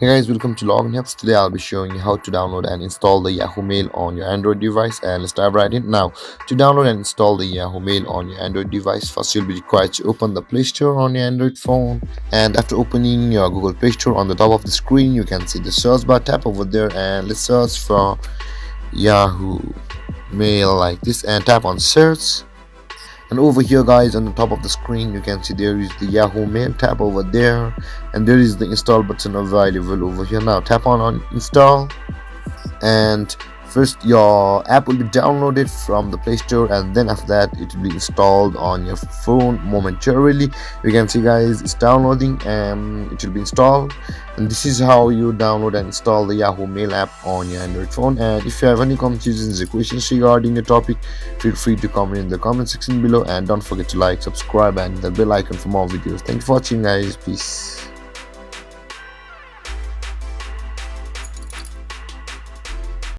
Hey guys, welcome to Login Helps. Today I'll be showing you how to download and install the Yahoo Mail on your Android device. And let's dive right in. Now, to download and install the Yahoo Mail on your Android device, first you'll be required to open the Play Store on your Android phone. And after opening your Google Play Store, on the top of the screen, you can see the search bar. Tap over there and let's search for Yahoo Mail like this and tap on search. And over here guys, on the top of the screen, you can see there is the Yahoo Mail. Tap over there and there is the install button available over here. Now tap on install, and first your app will be downloaded from the Play Store, and then after that it will be installed on your phone momentarily. You can see guys, it's downloading and it will be installed. And this is how you download and install the Yahoo Mail app on your Android phone. And if you have any confusions or questions regarding the topic, feel free to comment in the comment section below, and don't forget to like, subscribe and the bell icon for more videos. Thank you for watching guys. Peace.